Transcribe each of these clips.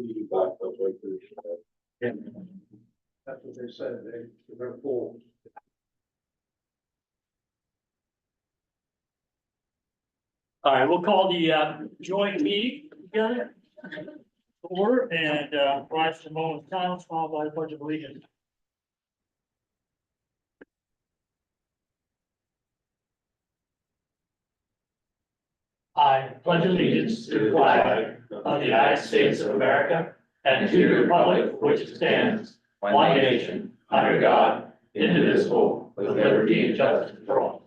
be back up like this. Yeah. That's what they said, they're full. All right, we'll call the joint meeting together. Order and rise to the moment of silence, followed by the pledge of allegiance. I pledge allegiance to the flag of the United States of America and to the republic for which it stands, one nation, under God, indivisible, with liberty and justice for all.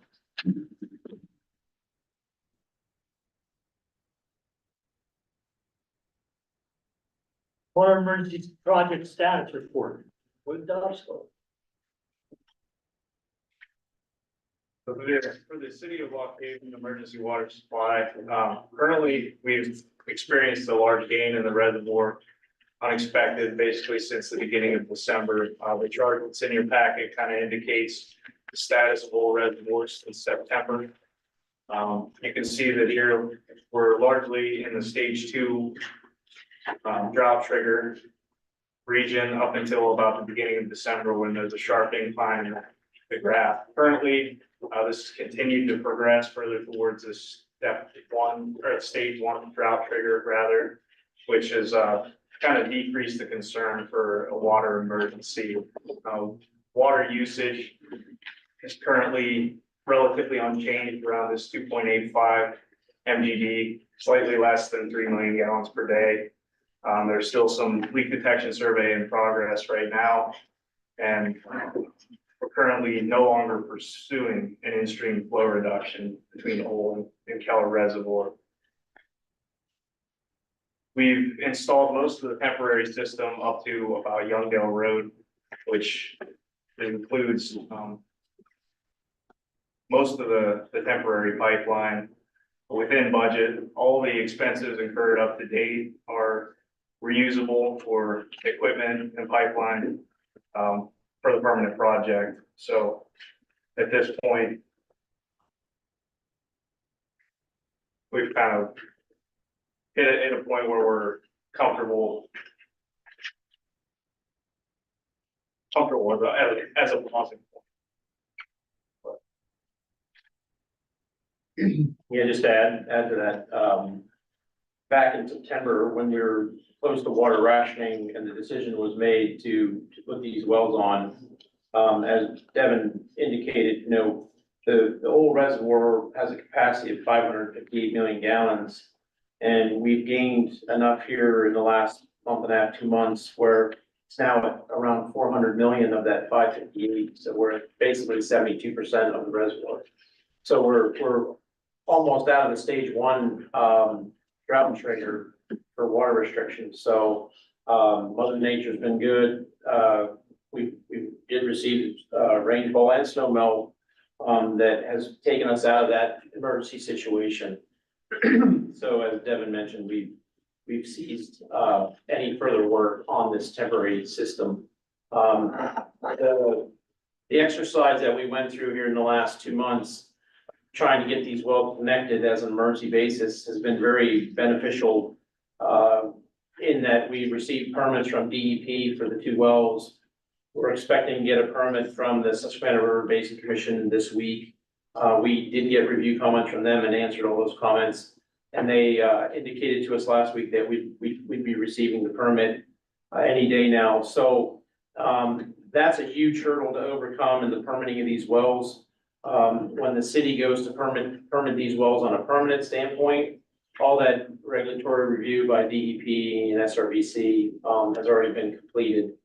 Water emergency project status report. What does go? So for the city of Lock Haven emergency water supply, currently we've experienced a large gain in the reservoir. Unexpected, basically since the beginning of December. The chart that's in your packet kind of indicates the status of all reservoirs in September. You can see that here we're largely in the stage 2 drought trigger region up until about the beginning of December, when there's a sharp incline in the graph. Currently, this has continued to progress further towards this stage 1 drought trigger rather, which has kind of decreased the concern for a water emergency. Water usage is currently relatively unchanged around this 2.85 MGD, slightly less than 3 million gallons per day. There's still some leak detection survey in progress right now, and we're currently no longer pursuing an in-stream flow reduction between Ole and Keller Reservoir. We've installed most of the temporary system up to about Youngdale Road, which includes most of the temporary pipeline within budget. All the expenses incurred up to date are reusable for equipment and pipeline for the permanent project. So at this point, we've kind of hit a point where we're comfortable with as a pausing point. Yeah, just to add to that, back in September, when we were close to water rationing and the decision was made to put these wells on, as Devin indicated, the old reservoir has a capacity of 558 million gallons. And we've gained enough here in the last month and a half, 2 months, where it's now at around 400 million of that 558. So we're at basically 72% of the reservoir. So we're almost out of the stage 1 drought trigger for water restrictions. So Mother Nature's been good. We did receive rainfall and snow melt that has taken us out of that emergency situation. So as Devin mentioned, we've ceased any further work on this temporary system. The exercise that we went through here in the last 2 months, trying to get these wells connected as an emergency basis, has been very beneficial in that we received permits from DEP for the 2 wells. We're expecting to get a permit from the Susquehanna River Basin Commission this week. We did get review comments from them and answered all those comments. And they indicated to us last week that we'd be receiving the permit any day now. So that's a huge hurdle to overcome in the permitting of these wells. When the city goes to permit these wells on a permanent standpoint, all that regulatory review by DEP and SRVC has already been completed.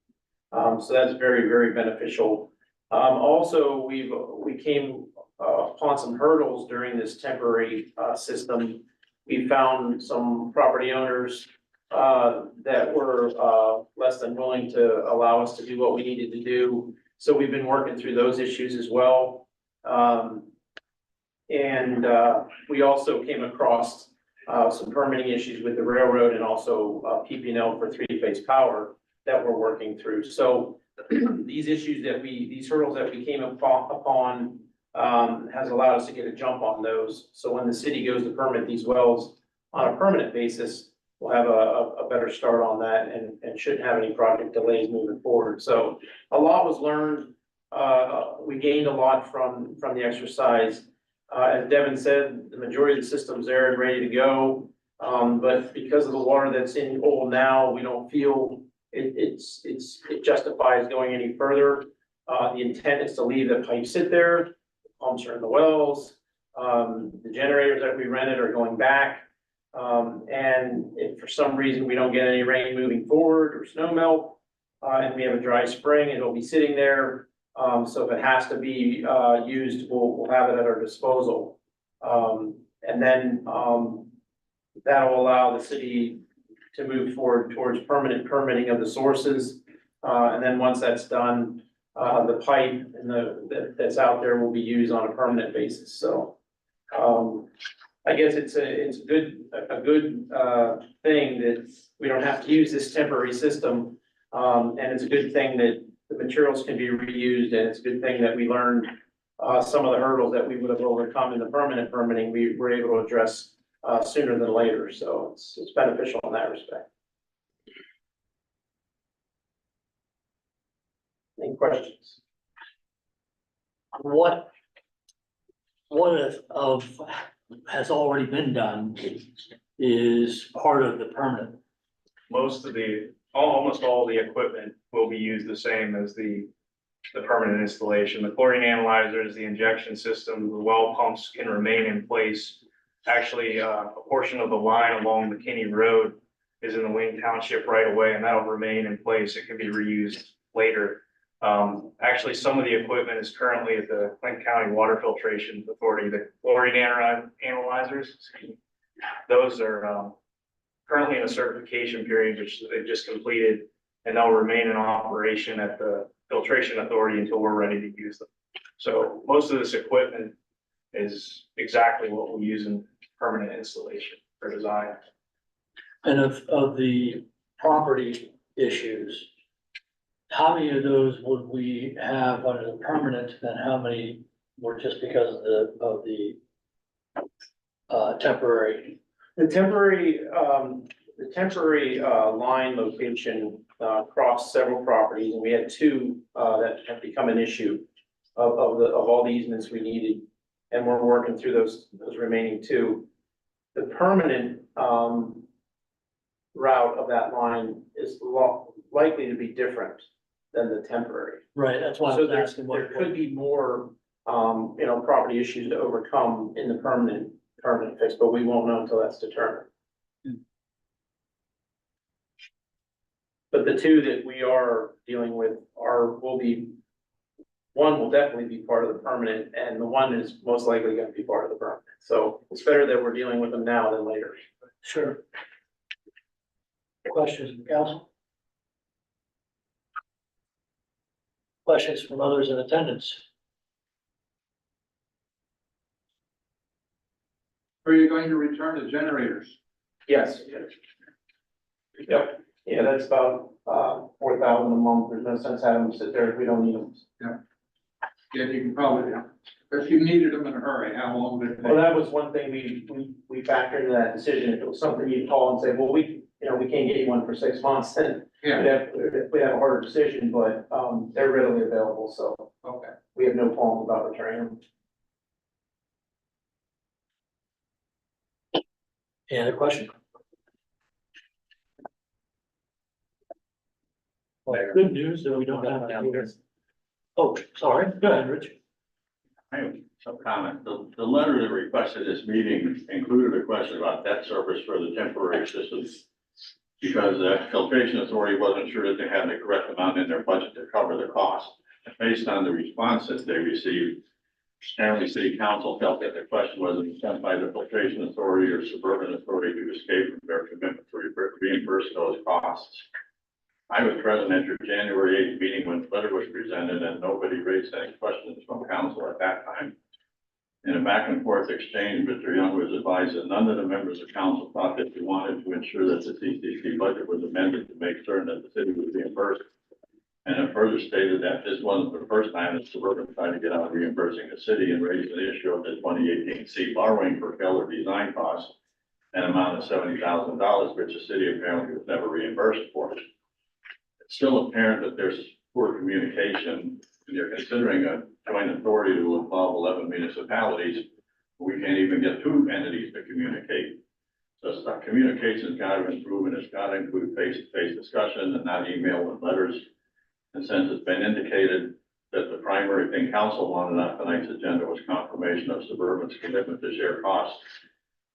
So that's very, very beneficial. Also, we came upon some hurdles during this temporary system. We found some property owners that were less than willing to allow us to do what we needed to do. So we've been working through those issues as well. We also came across some permitting issues with the railroad and also PP&L for 3-phase power that we're working through. So these hurdles that we came upon has allowed us to get a jump on those. So when the city goes to permit these wells on a permanent basis, we'll have a better start on that and shouldn't have any project delays moving forward. So a lot was learned. We gained a lot from the exercise. As Devin said, the majority of the system's there and ready to go. But because of the water that's in Old now, we don't feel it justifies going any further. The intent is to leave the pipes sit there, the pumps are in the wells. The generators that we rented are going back. And if for some reason we don't get any rain moving forward or snow melt, and we have a dry spring, it'll be sitting there. So if it has to be, used, we'll have it at our disposal. And then, that'll allow the city to move forward towards permanent permitting of the sources. And then once that's done, the pipe and that's out there will be used on a permanent basis. So, I guess it's a good thing that we don't have to use this temporary system. And it's a good thing that the materials can be reused, and it's a good thing that we learned some of the hurdles that we would have overcome in the permanent permitting, we were able to address sooner than later. So it's beneficial in that respect. Any questions? What has already been done is part of the permanent? Almost all the equipment will be used the same as the permanent installation. The chlorine analyzers, the injection system, the well pumps can remain in place. Actually, a portion of the line along McKinney Road is in the Wayne Township right away, and that'll remain in place. It can be reused later. Actually, some of the equipment is currently at the Clinton County Water Filtration Authority, the chlorine analyzers. Those are currently in a certification period, which they just completed, and they'll remain in operation at the filtration authority until we're ready to use them. So most of this equipment is exactly what we use in permanent installation for design. And of the property issues, how many of those would we have under the permanent, and how many were just because of the temporary? The temporary line location crossed several properties, and we had two that have become an issue of all the easements we needed, and we're working through those remaining two. The permanent route of that line is likely to be different than the temporary. Right, that's why I So was there asking what. could be more, property issues to overcome in the permanent fix, but we won't know until that's determined. But the two that we are dealing with one will definitely be part of the permanent, and the one is most likely gonna be part of the permanent. So it's better that we're dealing with them now than later. Sure. Questions from council? Questions from others in attendance? Are you going to return the generators? Yes. Yep, yeah, that's about, 4,000 a month. There's no sense having them sit there if we don't need them. Yeah, you can probably, if you needed them in a hurry, how long would it Well, take? that was one thing we factored into that decision. If it was something you'd call and say, well, we can't get you one for 6 months, then Yeah, we'd have a harder decision, but, they're readily available, so okay. we have no qualms about returning them. Any other question? Well, good news that we don't have to. Oh, sorry, go ahead, Rich. I have some comment. The letter that requested this meeting included a question about debt service for the temporary systems. Because the filtration authority wasn't sure that they had the correct amount in their budget to cover the cost. Based on the response that they received, apparently city council felt that the question was sent by the filtration authority or suburban authority to escape from their commitment to reimburse those costs. I was present at your January 8th meeting when the letter was presented, and nobody raised any questions from council at that time. In a back and forth exchange, Mr. Young was advised that none of the members of council thought that you wanted to ensure that the CCC budget was amended to make certain that the city was reimbursed. And it further stated that this wasn't the first time that Suburban tried to get out of reimbursing the city and raised the issue of the 2018 C borrowing for failure design costs. an amount of $70,000, which the city apparently was never reimbursed for. It's still apparent that there's poor communication, and you're considering a joint authority to involve 11 municipalities. We can't even get two entities to communicate. So it's not, communication's got to improve, and it's got to include face-to-face discussion and not email and letters. And since it's been indicated that the primary thing council wanted on tonight's agenda was confirmation of Suburban's commitment to share costs,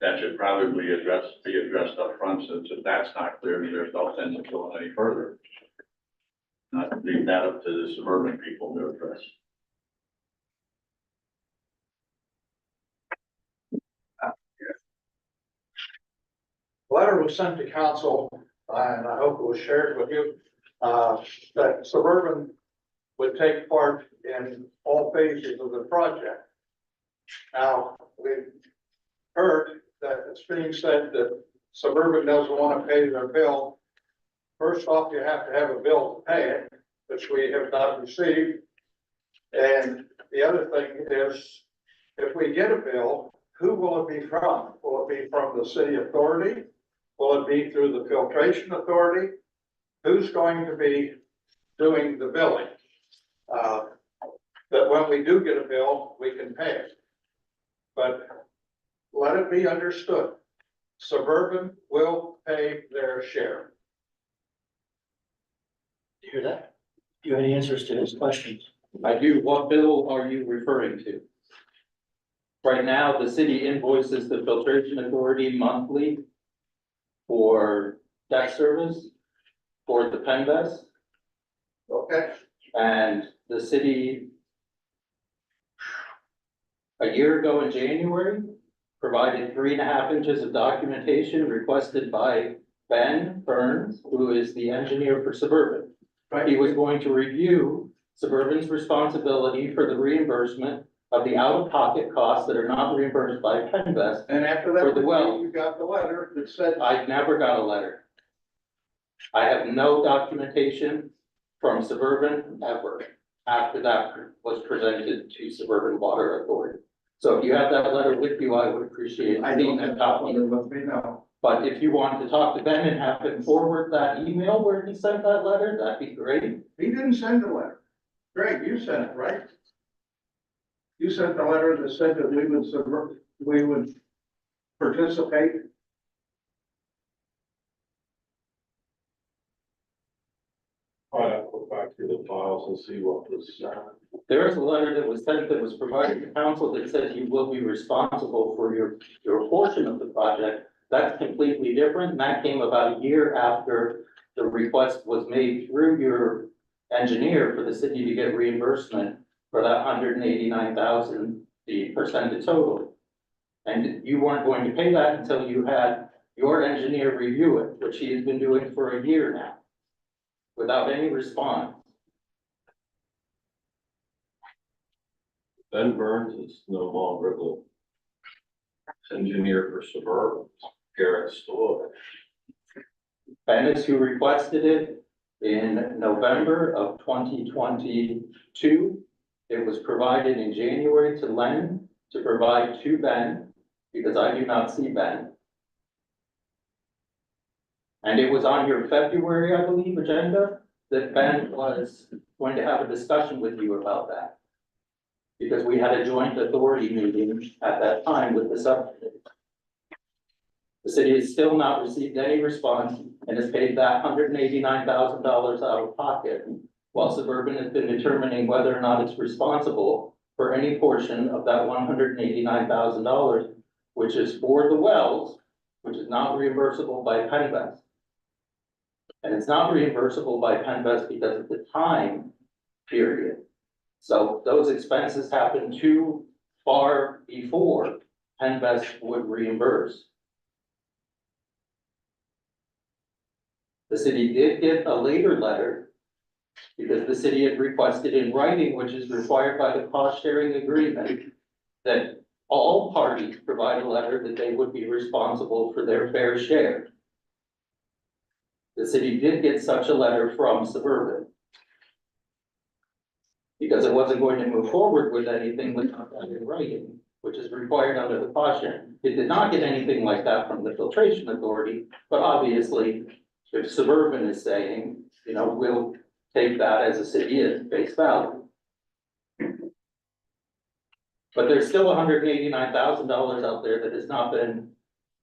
that should probably be addressed up front, since if that's not clear, then there's no sense of going any further. Not leave that up to the Suburban people to address. Letter was sent to council, and I hope it was shared with you, that Suburban would take part in all phases of the project. Now, we've heard that it's being said that Suburban doesn't want to pay their bill. First off, you have to have a bill to pay it, which we have not received. And the other thing is, if we get a bill, who will it be from? Will it be from the city authority? Will it be through the filtration authority? Who's going to be doing the billing? That when we do get a bill, we can pay it. But let it be understood, Suburban will pay their share. You hear that? Do you have any answers to his questions? I do. What bill are you referring to? Right now, the city invoices the filtration authority monthly for debt service for the Penvest, Okay? and the city a year ago in January provided 3.5 inches of documentation requested by Ben Burns, who is the engineer for Suburban. He was going to review Suburban's responsibility for the reimbursement of the out-of-pocket costs that are not reimbursed by Penvest. And after For that, the well. you got the letter that said. I never got a letter. I have no documentation from Suburban ever after that was presented to Suburban Water Authority. So if you have that letter with you, I would appreciate seeing that copy. Let me know. But if you want to talk to Ben and have him forward that email where he sent that letter, that'd be great. He didn't send the letter. Greg, you sent it, right? You sent the letter that said that we would participate. I'll have to go back through the files and see what was, There is a letter that was sent that was provided to council that says you will be responsible for your portion of the project. That's completely different, and that came about a year after the request was made through your engineer for the city to get reimbursement for that $189,000, the percentage total. And you weren't going to pay that until you had your engineer review it, which he has been doing for a year now, without any response. Ben Burns is no longer the engineer for Suburban, Garrett Stoll. Ben is who requested it in November of 2022. It was provided in January to Len to provide to Ben, because I do not see Ben. And it was on your February, I believe, agenda that Ben was going to have a discussion with you about that. Because we had a joint authority meeting at that time with the subcommittee. The city has still not received any response and has paid that $189,000 out of pocket, while Suburban has been determining whether or not it's responsible for any portion of that $189,000, which is for the wells, which is not reimbursable by Penvest. And it's not reimbursable by Penvest because of the time period. So those expenses happened too far before Penvest would reimburse. The city did get a later letter because the city had requested in writing, which is required by the cost sharing agreement, that all parties provide a letter that they would be responsible for their fair share. The city did get such a letter from Suburban, because it wasn't going to move forward with anything without that in writing. which is required under the cost sharing. It did not get anything like that from the filtration authority, but obviously, if Suburban is saying, you know, we'll take that as a city at face value. But there's still $189,000 out there that has not been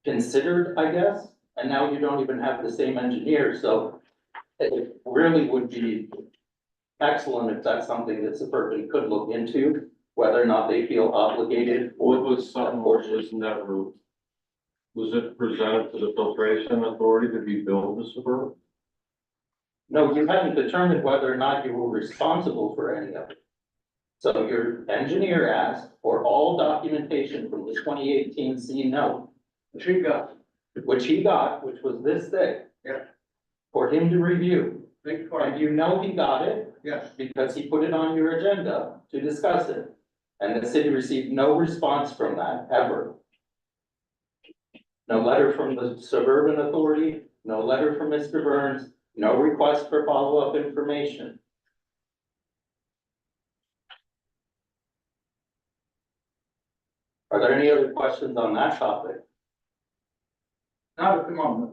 considered, I guess, and now you don't even have the same engineer, so it really would be excellent if that's something that Suburban could look into, whether or not they feel obligated. What was something was never, was it presented to the filtration authority to be billed to Suburban? No, you hadn't determined whether or not you were responsible for any of it. So your engineer asked for all documentation from the 2018 C note, Which he got, which he got, which was this thing. Yeah. For him to review, big part, and you know he got it yes. because he put it on your agenda to discuss it. And the city received no response from that, ever. No letter from the Suburban Authority, no letter from Mr. Burns, no request for follow-up information. Are there any other questions on that topic? Not at the moment.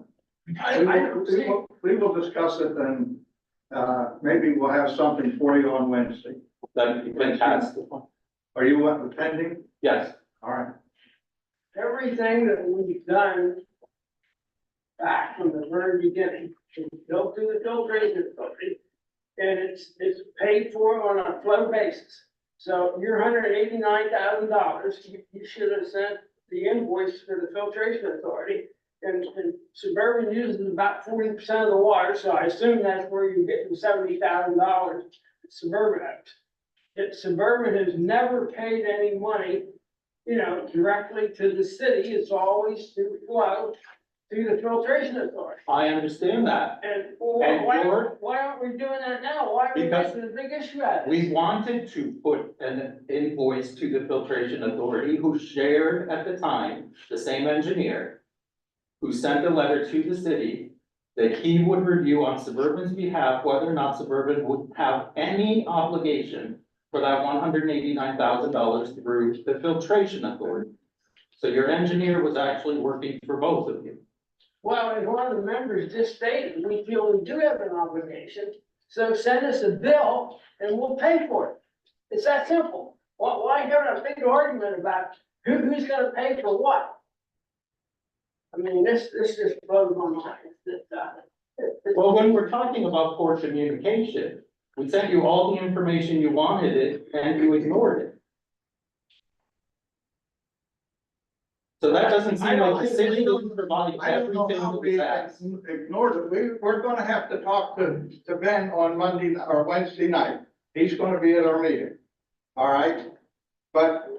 We will discuss it and, maybe we'll have something for you on Wednesday. That'd be fantastic. Are you attending? Yes, All right. Everything that we've done back from the very beginning, is built through the filtration authority, and it's paid for on a flow basis. So your $189,000, you should have sent the invoice for the filtration authority. And Suburban uses about 40% of the water, so I assume that's where you're getting $70,000 Suburban owes. Yet Suburban has never paid any money, you know, directly to the city. It's always through flow through the filtration authority. I understand that. And And why aren't we doing that now? Why are we Because making a big issue out of it? We wanted to put an invoice to the filtration authority who shared at the time, the same engineer, who sent a letter to the city that he would review on Suburban's behalf whether or not Suburban would have any obligation for that $189,000 through the filtration authority. So your engineer was actually working for both of you. Well, as one of the members just stated, we feel we do have an obligation, so send us a bill and we'll pay for it. It's that simple. Why have a big argument about who's gonna pay for what? I mean, this just blows my mind. Well, when we're talking about poor communication, we sent you all the information you wanted it and you ignored it. So that doesn't seem like the city doesn't provide I don't know everything how that we was asked. ignored it. We're gonna have to talk to Ben on Monday or Wednesday night. He's gonna be at our meeting. All right? But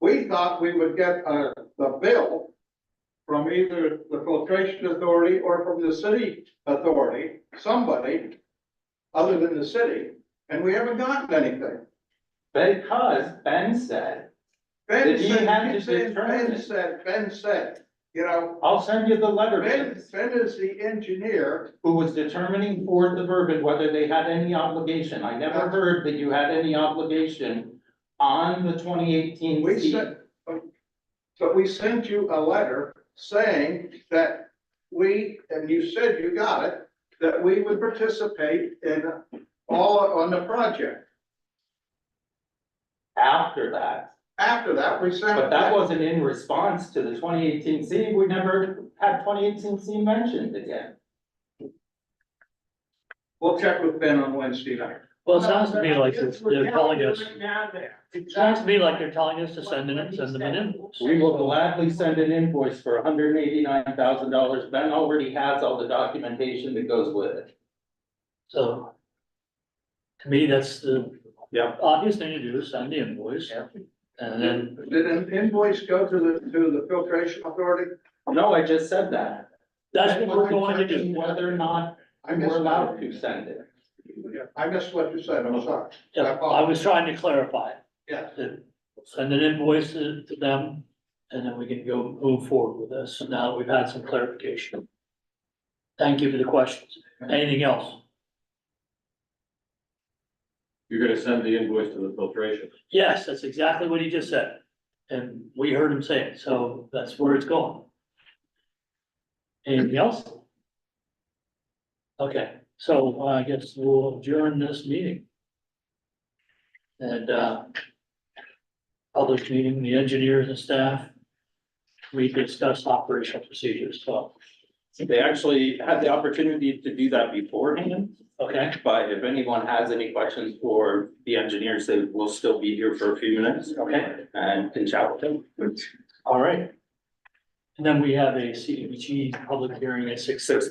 we thought we would get, the bill from either the filtration authority or from the city authority, somebody other than the city, and we haven't gotten anything. Because Ben said, Ben Did he said, have to he said, determine? Ben said, you know, I'll send you the letter, Ben is the engineer. who was determining for Suburban whether they had any obligation. I never heard that you had any obligation on the 2018 We C. sent, but we sent you a letter saying that we, and you said you got it, that we would participate in all on the project. After that. After that, we sent. But that wasn't in response to the 2018 C. We never had 2018 C mentioned again. We'll check with Ben on Wednesday night. Well, it sounds to me like they're telling us, Now there. it sounds to me like they're telling us to send them an invoice. We will gladly send an invoice for $189,000. Ben already has all the documentation that goes with it. So to me, that's the Yeah. obvious thing to do, is send the invoice. And then, Did an invoice go to the filtration authority? No, I just said that. that's what we're going to do. Whether or not I we're missed allowed that. to send it. I missed what you said, I'm sorry. Yeah, I was trying to clarify. Yes. That send an invoice to them, and then we can go move forward with this, now that we've had some clarification. Thank you for the questions. Anything else? You're gonna send the invoice to the filtration. Yes, that's exactly what he just said. And we heard him say it, so that's where it's going. Anything else? Okay, so I guess we'll adjourn this meeting. And, public meeting, the engineers and staff, we discussed operational procedures, so, They actually had the opportunity to do that beforehand, okay, but if anyone has any questions for the engineers, they will still be here for a few minutes okay, and can chat with them. all right. And then we have a CDBG public hearing at 6:30. 6:30.